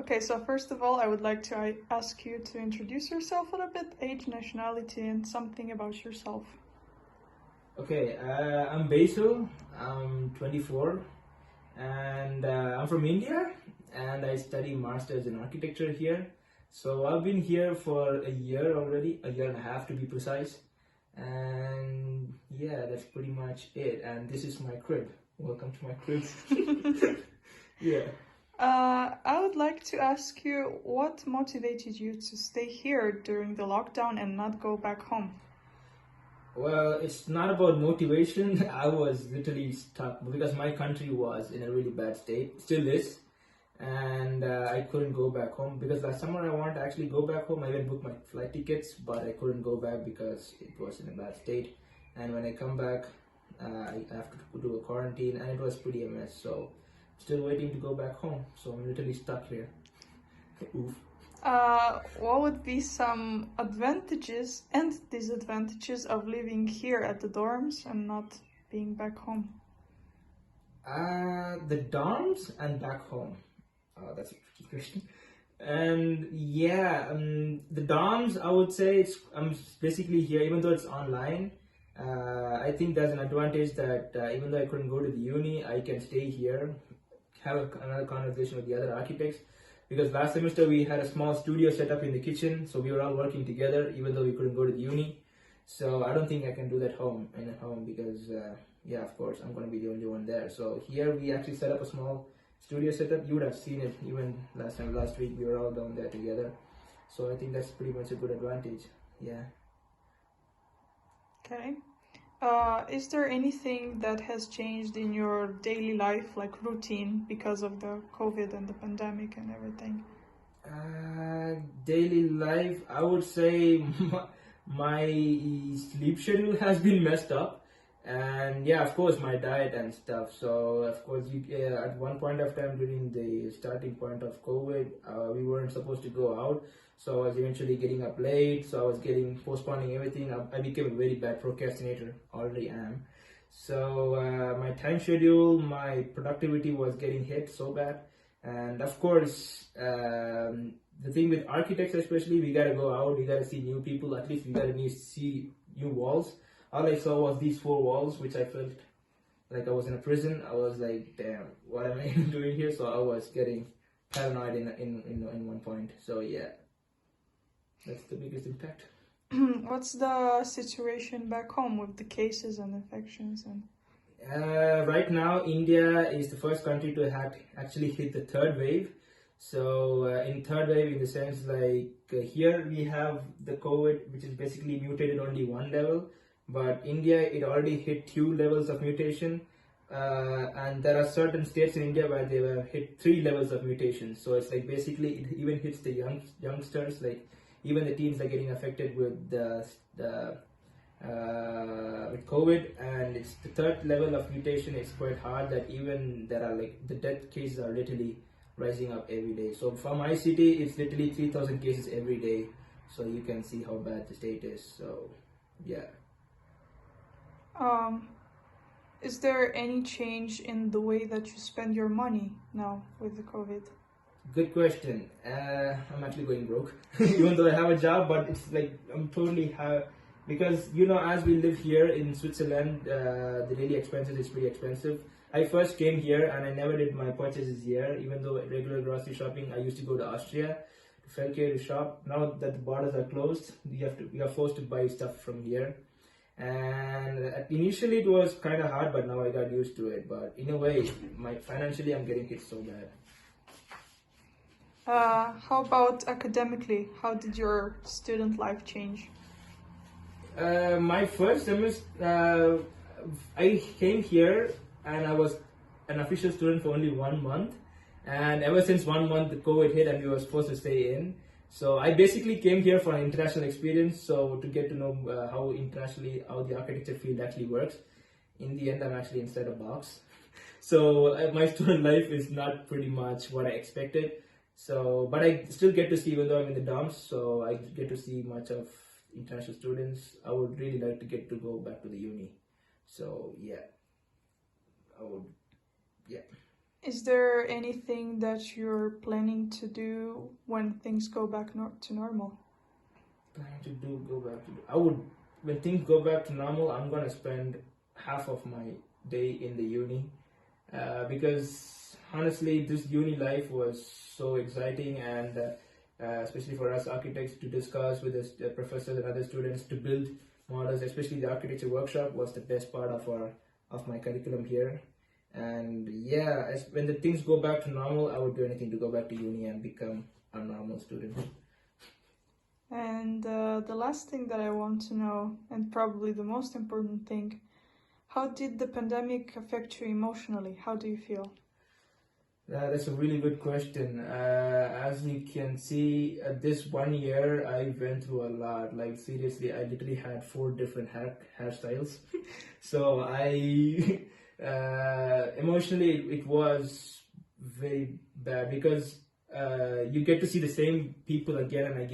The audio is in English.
Okay, so first of all, I would like to ask you to introduce yourself a little bit, age, nationality, and something about yourself. Okay, I'm Basil. I'm 24, and I'm from India, and I study masters in architecture here. So I've been here for a year already, a year and a half to be precise. And yeah, that's pretty much it. And this is my crib. Welcome to my crib. Yeah. I would like to ask you what motivated you to stay here during the lockdown and not go back home? Well, it's not about motivation. I was literally stuck because my country was in a really bad state, still is, and I couldn't go back home because last summer I wanted to actually go back home. I even booked my flight tickets, but I couldn't go back because it was in a bad state. And when I come back, I have to do a quarantine, and it was pretty a mess. So, still waiting to go back home. So I'm literally stuck here. Oof. What would be some advantages and disadvantages of living here at the dorms and not being back home? The dorms and back home. That's a tricky question. And yeah, the dorms, I would say I'm basically here, even though it's online. I think there's an advantage that even though I couldn't go to the uni, I can stay here, have another conversation with the other architects. Because last semester we had a small studio set up in the kitchen, so we were all working together, even though we couldn't go to the uni. So I don't think I can do that at home because yeah, of course I'm gonna be the only one there. So here we actually set up a small studio setup. You would have seen it even last week we were all down there together. So I think that's pretty much a good advantage. Yeah. Okay. Is there anything that has changed in your daily life, like routine, because of the COVID and the pandemic and everything? Daily life, I would say my sleep schedule has been messed up, and yeah, of course, my diet and stuff. So, of course, at one point of time during the starting point of COVID, we weren't supposed to go out. So, I was eventually getting up late. So, I was getting postponing everything. I became a very bad procrastinator, already am. So, my time schedule, my productivity was getting hit so bad. And of course, the thing with architects, especially, we gotta go out, we gotta see new people, at least we gotta see new walls. All I saw was these four walls, which I felt like I was in a prison. I was like, damn, what am I doing here? So I was getting paranoid in one point. So yeah, that's the biggest impact. What's the situation back home with the cases and infections and? Right now, India is the first country to have actually hit the third wave. So, in third wave, in the sense like here we have the COVID, which is basically mutated only one level, but India it already hit two levels of mutation, and there are certain states in India where they have hit three levels of mutation. So it's like basically it even hits the youngsters, like even the teens are getting affected with with COVID, and it's the third level of mutation. It's quite hard that even there are like the death cases are literally rising up every day. So for my city, it's literally 3,000 cases every day. So you can see how bad the state is. So yeah. Um, is there any change in the way that you spend your money now with the COVID? Good question. I'm actually going broke, even though I have a job, but it's like I'm totally because as we live here in Switzerland, the daily expenses is pretty expensive. I first came here and I never did my purchases here, even though regular grocery shopping I used to go to Austria to Felke to shop. Now that the borders are closed, we are forced to buy stuff from here. And initially it was kind of hard, but now I got used to it. But in a way, financially I'm getting hit so bad. How about academically? How did your student life change? My first semester, I came here and I was an official student for only 1 month. And ever since 1 month, the COVID hit and we were supposed to stay in. So I basically came here for an international experience, so to get to know how the architecture field actually works. In the end, I'm actually inside a box. So my student life is not pretty much what I expected. So, but I still get to see, even though I'm in the dorms, so I get to see much of international students. I would really like to get to go back to the uni. So yeah, I would, yeah. Is there anything that you're planning to do when things go back to normal? Planning to do go back to I would when things go back to normal, I'm gonna spend half of my day in the uni, because honestly this uni life was so exciting, and especially for us architects to discuss with the professors and other students to build models, especially the architecture workshop was the best part of my curriculum here. And yeah, when the things go back to normal, I would do anything to go back to uni and become a normal student. And the last thing that I want to know, and probably the most important thing, how did the pandemic affect you emotionally? How do you feel? That's a really good question. As you can see, this 1 year I went through a lot. Like seriously, I literally had 4 different hairstyles. So I emotionally it was very bad because you get to see the same people again and again.